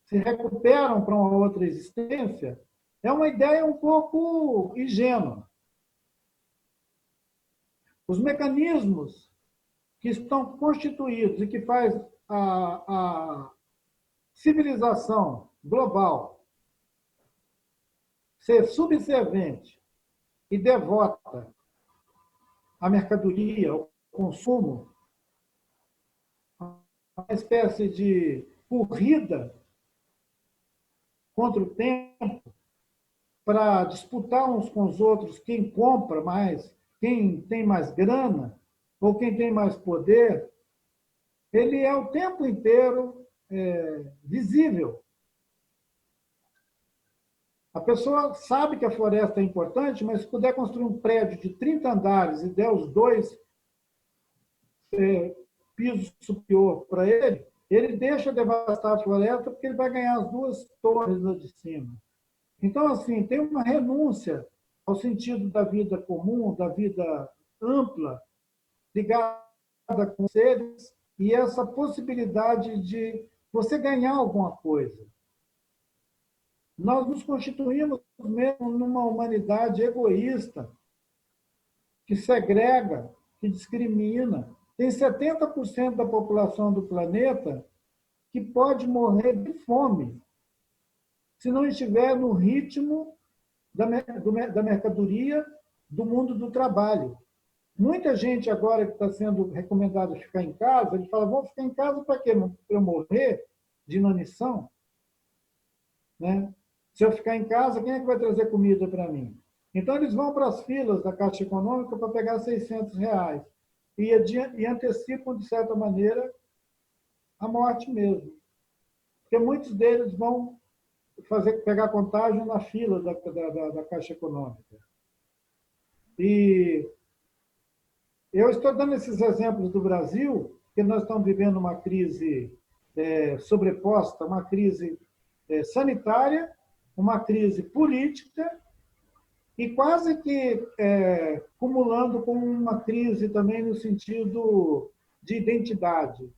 se recuperam para uma outra existência, é uma ideia um pouco ingênua. Os mecanismos que estão constituídos e que faz a civilização global ser subserviente e devota à mercadoria, ao consumo, uma espécie de corrida contra o tempo para disputar uns com os outros quem compra mais, quem tem mais grana ou quem tem mais poder, ele é o tempo inteiro visível. A pessoa sabe que a floresta é importante, mas se puder construir um prédio de 30 andares e der os 2 pisos superior para ele, ele deixa devastar a floresta porque ele vai ganhar as 2 torres lá de cima. Então, assim, tem uma renúncia ao sentido da vida comum, da vida ampla, ligada com seres, e essa possibilidade de você ganhar alguma coisa. Nós nos constituímos mesmo numa humanidade egoísta, que segrega, que discrimina. Tem 70% da população do planeta que pode morrer de fome se não estiver no ritmo da mercadoria do mundo do trabalho. Muita gente agora que está sendo recomendada ficar em casa, ele fala, vou ficar em casa para quê? Para eu morrer de inanição? Né? Se eu ficar em casa, quem é que vai trazer comida para mim? Então, eles vão para as filas da Caixa Econômica para pegar R$600 e antecipam, de certa maneira, a morte mesmo. Porque muitos deles vão pegar contágio na fila da Caixa Econômica. E eu estou dando esses exemplos do Brasil, porque nós estamos vivendo uma crise sobreposta, uma crise sanitária, uma crise política e quase que cumulando com uma crise também no sentido de identidade,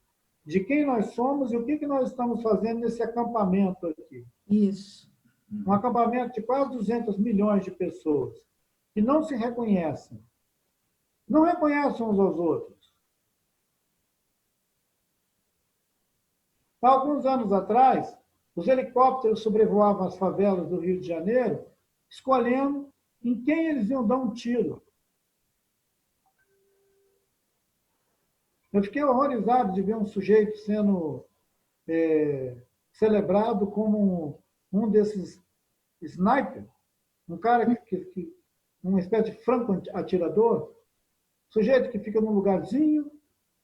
de quem nós somos e o que nós estamos fazendo nesse acampamento aqui.
Isso.
Um acampamento de quase 200 milhões de pessoas que não se reconhecem. Não reconhecem uns aos outros. Há alguns anos atrás, os helicópteros sobrevoavam as favelas do Rio de Janeiro, escolhendo em quem eles iam dar um tiro. Eu fiquei horrorizado de ver um sujeito sendo celebrado como um desses snipers, um cara uma espécie de franco-atirador, sujeito que fica num lugarzinho,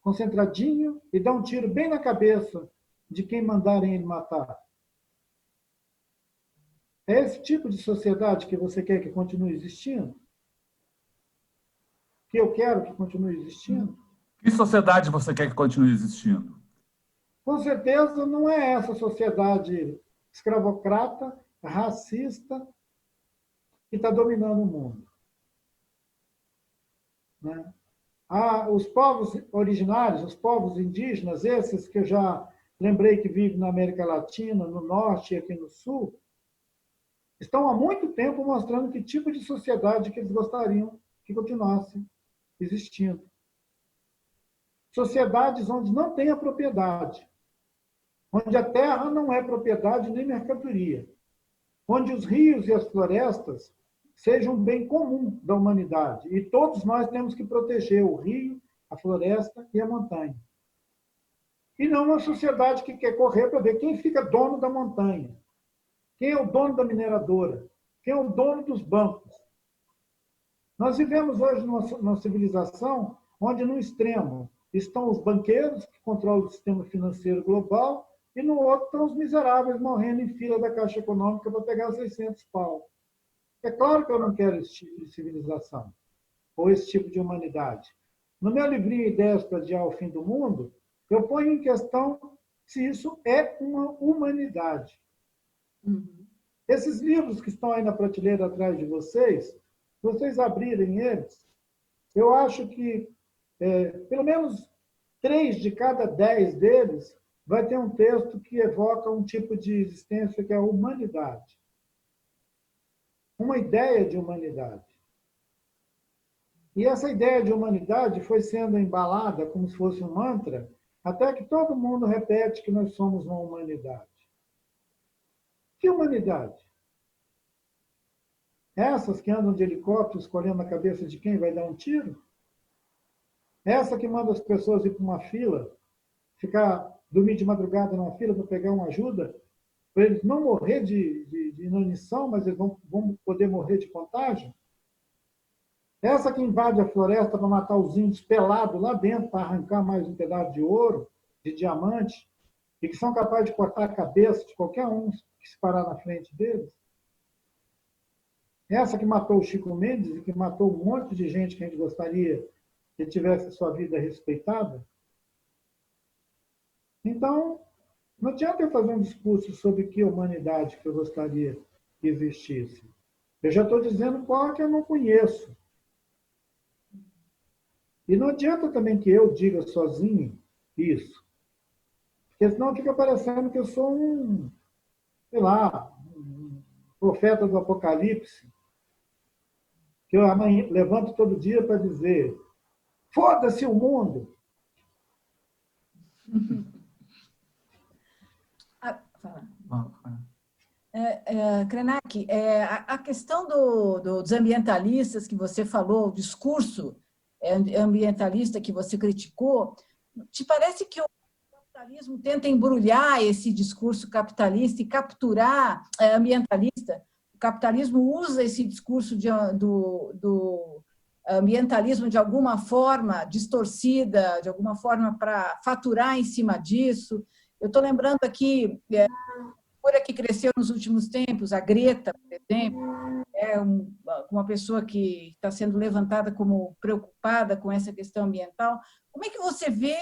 concentradinho, e dá um tiro bem na cabeça de quem mandarem ele matar. É esse tipo de sociedade que você quer que continue existindo? Que eu quero que continue existindo?
Que sociedade você quer que continue existindo?
Com certeza não é essa sociedade escravocrata, racista, que está dominando o mundo. Né? Os povos originários, os povos indígenas, esses que eu já lembrei que vivem na América Latina, no Norte e aqui no Sul, estão há muito tempo mostrando que tipo de sociedade que eles gostariam que continuasse existindo. Sociedades onde não tem a propriedade, onde a terra não é propriedade nem mercadoria, onde os rios e as florestas sejam um bem comum da humanidade. E todos nós temos que proteger o rio, a floresta e a montanha. E não uma sociedade que quer correr para ver quem fica dono da montanha, quem é o dono da mineradora, quem é o dono dos bancos. Nós vivemos hoje numa civilização onde, no extremo, estão os banqueiros, que controlam o sistema financeiro global, e no outro estão os miseráveis morrendo em fila da Caixa Econômica para pegar 600 pau. É claro que eu não quero esse tipo de civilização, ou esse tipo de humanidade. No meu livrinho Ideias para Adiar o Fim do Mundo, eu ponho em questão se isso é uma humanidade. Esses livros que estão aí na prateleira atrás de vocês, se vocês abrirem eles, eu acho que pelo menos 3 de cada 10 deles vai ter um texto que evoca um tipo de existência que é a humanidade. Uma ideia de humanidade. E essa ideia de humanidade foi sendo embalada como se fosse um mantra, até que todo mundo repete que nós somos uma humanidade. Que humanidade? Essas que andam de helicóptero escolhendo a cabeça de quem vai dar um tiro? Essa que manda as pessoas ir para uma fila, dormir de madrugada numa fila para pegar uma ajuda, para eles não morrer de inanição, mas eles vão poder morrer de contágio? Essa que invade a floresta para matar os índios pelados lá dentro, para arrancar mais um pedaço de ouro, de diamante, e que são capazes de cortar a cabeça de qualquer um que se parar na frente deles? Essa que matou o Chico Mendes e que matou um monte de gente que a gente gostaria que tivesse sua vida respeitada? Então, não adianta eu fazer um discurso sobre que humanidade que eu gostaria que existisse. Eu já estou dizendo qual que eu não conheço. E não adianta também que eu diga sozinho isso. Porque senão fica parecendo que eu sou um profeta do Apocalipse, que eu levanto todo dia para dizer: foda-se o mundo!
Krenak, a questão dos ambientalistas que você falou, o discurso ambientalista que você criticou, te parece que o capitalismo tenta embrulhar esse discurso capitalista e capturar ambientalista? O capitalismo usa esse discurso do ambientalismo de alguma forma distorcida, de alguma forma para faturar em cima disso. Eu estou lembrando aqui figura que cresceu nos últimos tempos, a Greta, por exemplo, é uma pessoa que está sendo levantada como preocupada com essa questão ambiental. Como é que você vê,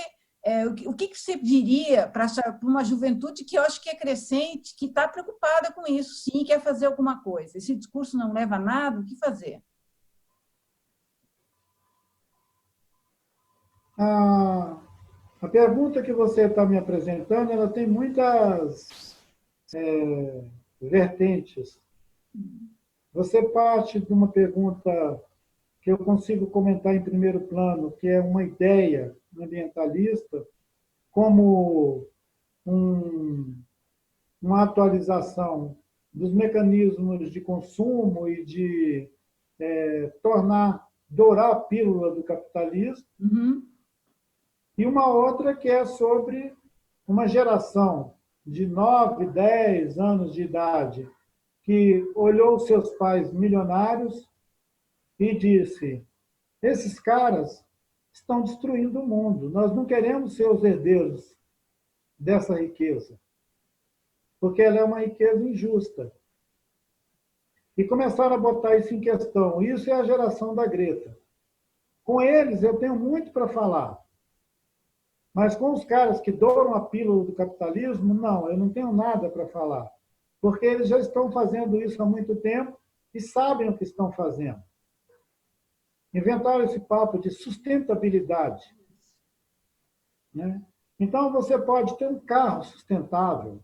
o que você diria para uma juventude que eu acho que é crescente, que está preocupada com isso, sim, quer fazer alguma coisa? Esse discurso não leva a nada, o que fazer?
A pergunta que você está me apresentando, ela tem muitas vertentes. Você parte de uma pergunta que eu consigo comentar em primeiro plano, que é uma ideia ambientalista, como uma atualização dos mecanismos de consumo e de dourar a pílula do capitalismo, e uma outra que é sobre uma geração de 9, 10 anos de idade que olhou seus pais milionários e disse: esses caras estão destruindo o mundo, nós não queremos ser os herdeiros dessa riqueza, porque ela é uma riqueza injusta. E começaram a botar isso em questão. Isso é a geração da Greta. Com eles eu tenho muito para falar, mas com os caras que douram a pílula do capitalismo, não, eu não tenho nada para falar, porque eles já estão fazendo isso há muito tempo e sabem o que estão fazendo. Inventaram esse papo de sustentabilidade, né? Então, você pode ter um carro sustentável,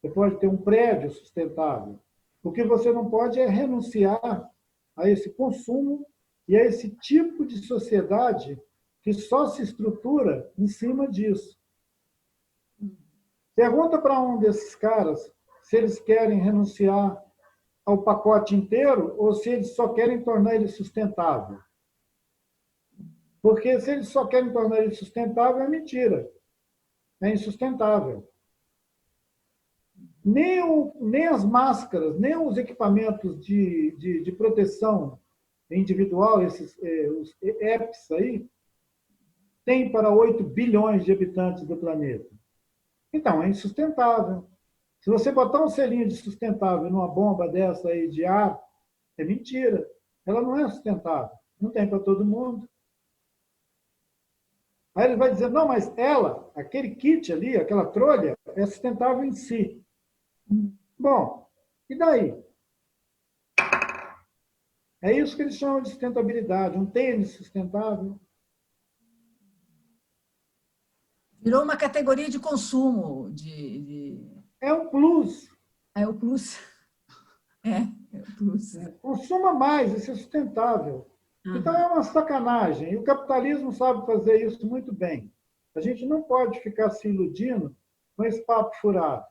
você pode ter um prédio sustentável. O que você não pode é renunciar a esse consumo e a esse tipo de sociedade que só se estrutura em cima disso. Pergunta para um desses caras se eles querem renunciar ao pacote inteiro ou se eles só querem tornar ele sustentável. Porque se eles só querem tornar ele sustentável, é mentira. É insustentável. Nem as máscaras, nem os equipamentos de proteção individual, os EPIs aí, tem para 8 bilhões de habitantes do planeta. Então, é insustentável. Se você botar um selinho de sustentável numa bomba dessa aí de ar, é mentira. Ela não é sustentável. Não tem para todo mundo. Aí ele vai dizer, não, mas ela, aquele kit ali, aquela trolha, é sustentável em si. Bom, e daí? É isso que eles chamam de sustentabilidade. Um tênis sustentável.
Virou uma categoria de consumo.
É um plus.
É o plus. É o plus.
Consuma mais, isso é sustentável. Então é uma sacanagem. E o capitalismo sabe fazer isso muito bem. A gente não pode ficar se iludindo com esse papo furado.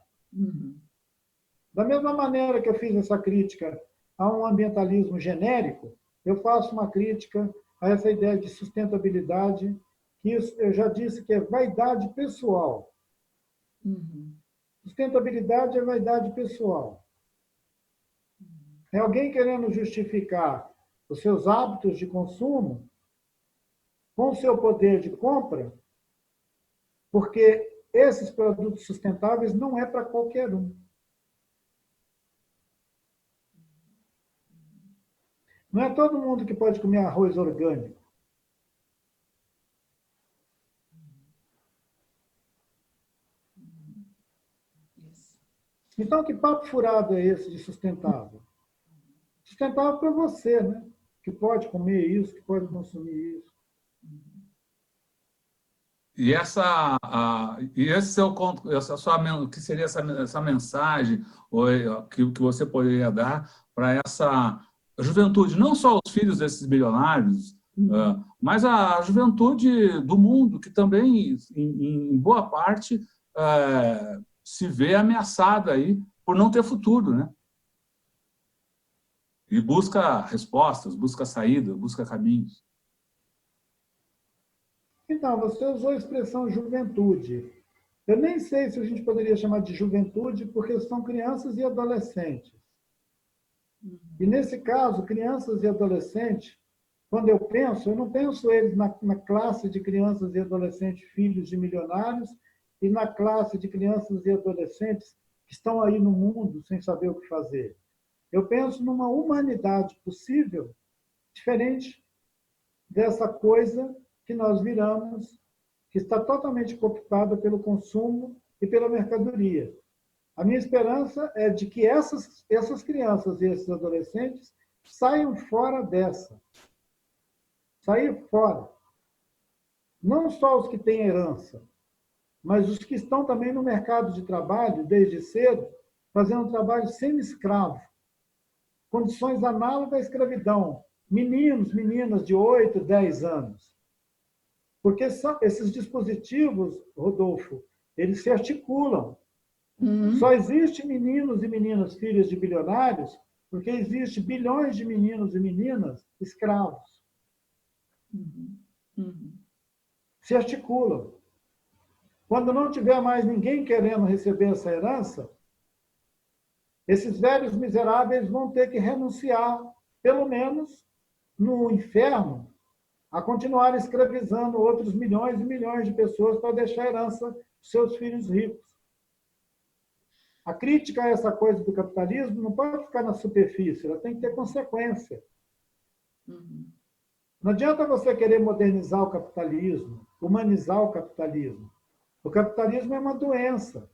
Da mesma maneira que eu fiz essa crítica a um ambientalismo genérico, eu faço uma crítica a essa ideia de sustentabilidade, que eu já disse que é vaidade pessoal. Sustentabilidade é vaidade pessoal. É alguém querendo justificar os seus hábitos de consumo com o seu poder de compra, porque esses produtos sustentáveis não é para qualquer um. Não é todo mundo que pode comer arroz orgânico. Então, que papo furado é esse de sustentável? Sustentável para você, né? Que pode comer isso, que pode consumir isso.
E esse seu que seria essa mensagem que você poderia dar para essa juventude, não só os filhos desses bilionários, mas a juventude do mundo, que também, em boa parte, se vê ameaçada aí por não ter futuro, né? E busca respostas, busca saída, busca caminhos.
Então, você usou a expressão juventude. Eu nem sei se a gente poderia chamar de juventude, porque são crianças e adolescentes. E, nesse caso, crianças e adolescentes, quando eu não penso eles na classe de crianças e adolescentes filhos de milionários e na classe de crianças e adolescentes que estão aí no mundo sem saber o que fazer. Eu penso numa humanidade possível, diferente dessa coisa que nós viramos, que está totalmente cooptada pelo consumo e pela mercadoria. A minha esperança é de que essas crianças e esses adolescentes saiam fora dessa. Sair fora. Não só os que têm herança, mas os que estão também no mercado de trabalho, desde cedo, fazendo trabalho semi-escravo. Condições análogas à escravidão. Meninos, meninas de 8, 10 anos. Porque esses dispositivos, Rodolfo, eles se articulam. Só existe meninos e meninas filhos de bilionários porque existe bilhões de meninos e meninas escravos. Se articulam. Quando não tiver mais ninguém querendo receber essa herança, esses velhos miseráveis vão ter que renunciar, pelo menos no inferno, a continuar escravizando outros milhões e milhões de pessoas para deixar a herança dos seus filhos ricos. A crítica a essa coisa do capitalismo não pode ficar na superfície, ela tem que ter consequência. Não adianta você querer modernizar o capitalismo, humanizar o capitalismo. O capitalismo é uma doença.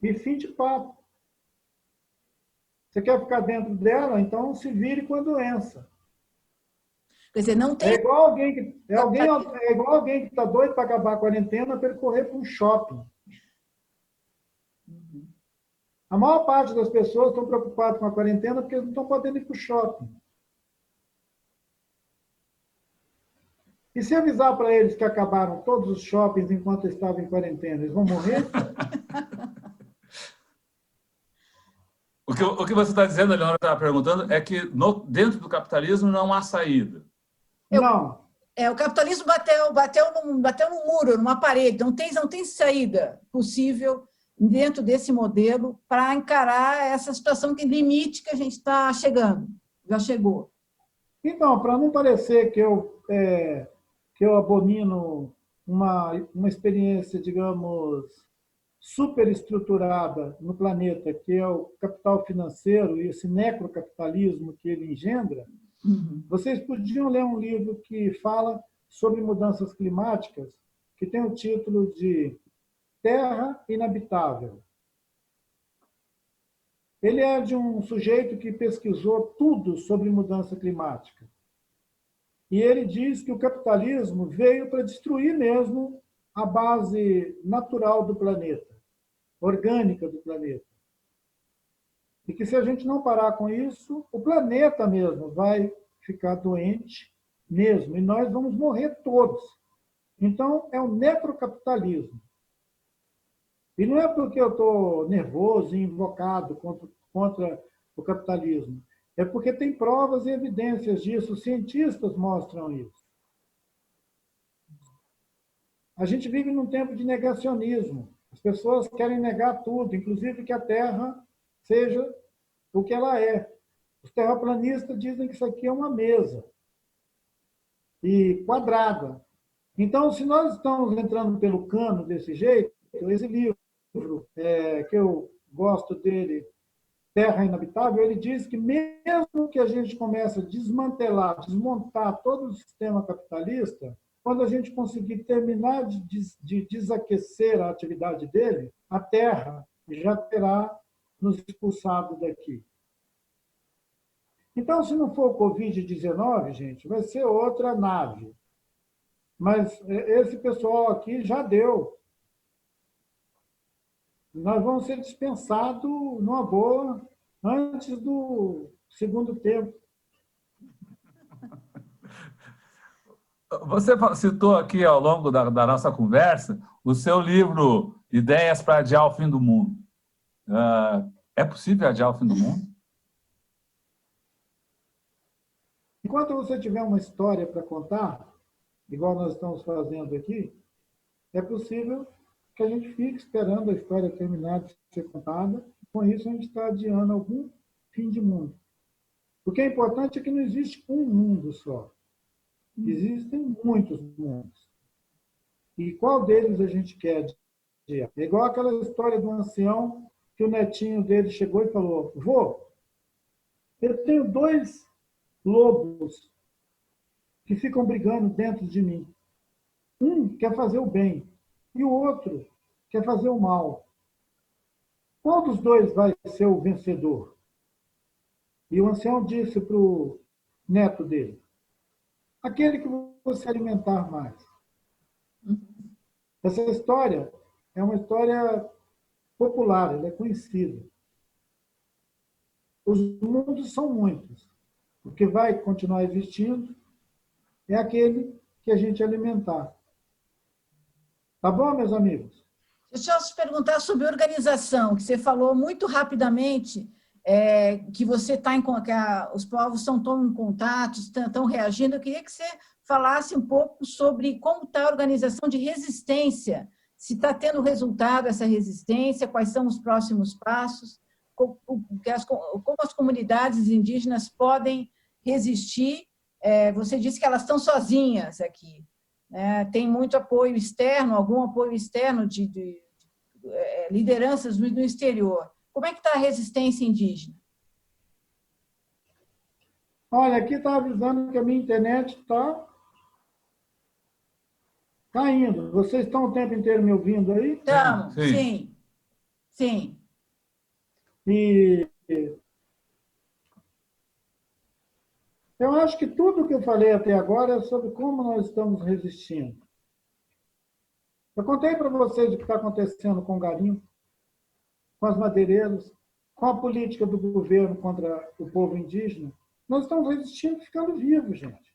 E fim de papo. Você quer ficar dentro dela, então se vire com a doença.
Quer dizer, não tem.
É igual alguém que está doido para acabar a quarentena para ele correr para um shopping. A maior parte das pessoas estão preocupadas com a quarentena porque eles não estão podendo ir para o shopping. E se avisar para eles que acabaram todos os shoppings enquanto estavam em quarentena, eles vão morrer?
O que você está dizendo, a Leonora estava perguntando, é que dentro do capitalismo não há saída.
Não.
O capitalismo bateu num muro, numa parede, não tem saída possível dentro desse modelo para encarar essa situação que limite que a gente está chegando, já chegou.
Então, para não parecer que eu abomino uma experiência, digamos, superestruturada no planeta, que é o capital financeiro e esse necrocapitalismo que ele engendra, vocês podiam ler um livro que fala sobre mudanças climáticas, que tem o título de Terra Inabitável. Ele é de um sujeito que pesquisou tudo sobre mudança climática. E ele diz que o capitalismo veio para destruir mesmo a base natural do planeta, orgânica do planeta. E que se a gente não parar com isso, o planeta mesmo vai ficar doente mesmo, e nós vamos morrer todos. Então, é o necrocapitalismo. E não é porque eu estou nervoso e invocado contra o capitalismo. É porque tem provas e evidências disso, os cientistas mostram isso. A gente vive num tempo de negacionismo. As pessoas querem negar tudo, inclusive que a Terra seja o que ela é. Os terraplanistas dizem que isso aqui é uma mesa e quadrada. Então, se nós estamos entrando pelo cano desse jeito, esse livro, que eu gosto dele, Terra Inabitável, ele diz que mesmo que a gente comece a desmontar todo o sistema capitalista, quando a gente conseguir terminar de desaquecer a atividade dele, a Terra já terá nos expulsado daqui. Então, se não for o Covid-19, gente, vai ser outra nave. Mas esse pessoal aqui já deu. Nós vamos ser dispensados numa boa antes do segundo tempo.
Você citou aqui, ao longo da nossa conversa, o seu livro Ideias para Adiar o Fim do Mundo. É possível adiar o fim do mundo?
Enquanto você tiver uma história para contar, igual nós estamos fazendo aqui, é possível que a gente fique esperando a história terminar de ser contada. Com isso, a gente está adiando algum fim de mundo. O que é importante é que não existe um mundo só. Existem muitos mundos. E qual deles a gente quer adiar? É igual aquela história do ancião que o netinho dele chegou e falou: vô, eu tenho 2 lobos que ficam brigando dentro de mim. Um quer fazer o bem e o outro quer fazer o mal. Qual dos 2 vai ser o vencedor? E o ancião disse para o neto dele: aquele que você alimentar mais. Essa história é uma história popular, ela é conhecida. Os mundos são muitos. O que vai continuar existindo é aquele que a gente alimentar. Tá bom, meus amigos?
Deixa eu te perguntar sobre organização, que você falou muito rapidamente, que você está que os povos estão em contato, estão reagindo. Eu queria que você falasse um pouco sobre como está a organização de resistência, se está tendo resultado essa resistência, quais são os próximos passos, como as comunidades indígenas podem resistir. Você disse que elas estão sozinhas aqui. Tem muito apoio externo, algum apoio externo de lideranças no exterior. Como é que está a resistência indígena?
Olha, aqui está avisando que a minha internet está caindo. Vocês estão o tempo inteiro me ouvindo aí?
Estamos, sim. Sim.
E Eu acho que tudo que eu falei até agora é sobre como nós estamos resistindo. Eu contei para vocês o que está acontecendo com o garimpo, com as madeireiras, com a política do governo contra o povo indígena. Nós estamos resistindo ficando vivos, gente.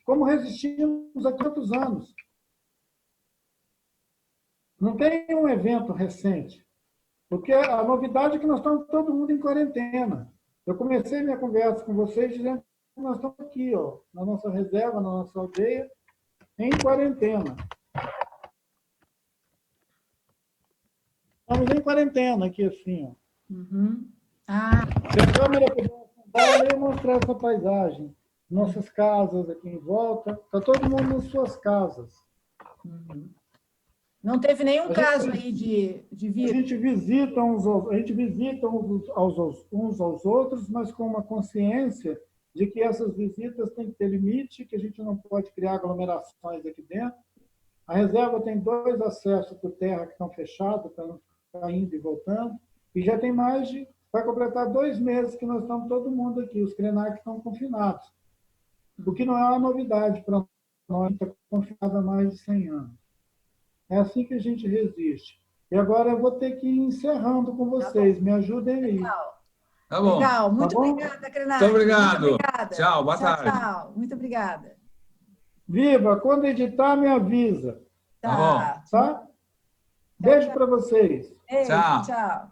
Como resistimos há tantos anos. Não tem um evento recente. Porque a novidade é que nós estamos todo mundo em quarentena. Eu comecei minha conversa com vocês dizendo que nós estamos aqui, ó, na nossa reserva, na nossa aldeia, em quarentena. Estamos em quarentena aqui, assim, ó.
Uhum. Ah,
Se a câmera puder afundar, eu ia mostrar essa paisagem. Nossas casas aqui em volta. Está todo mundo nas suas casas.
uhum. Não teve nenhum caso aí de
A
vírus?
gente visita uns aos outros, mas com uma consciência de que essas visitas têm que ter limite, que a gente não pode criar aglomerações aqui dentro. A reserva tem 2 acessos por terra que estão fechados, para não ficar indo e voltando. E já tem vai completar 2 meses que nós estamos todo mundo aqui, os Krenak estão confinados. O que não é uma novidade para nós, está confinado há mais de 100 anos. É assim que a gente resiste. E agora eu vou ter que ir encerrando com vocês. Me ajudem aí.
Legal.
Tá bom.
Legal. Muito
Tá bom?
obrigada, Krenak.
Muito obrigado.
Muito obrigada.
Tchau, boa
Tchau,
tarde.
tchau. Muito obrigada.
Viva! Quando editar, me avisa.
Tá.
Tá? Beijo para vocês.
Beijo,
Tchau.
tchau.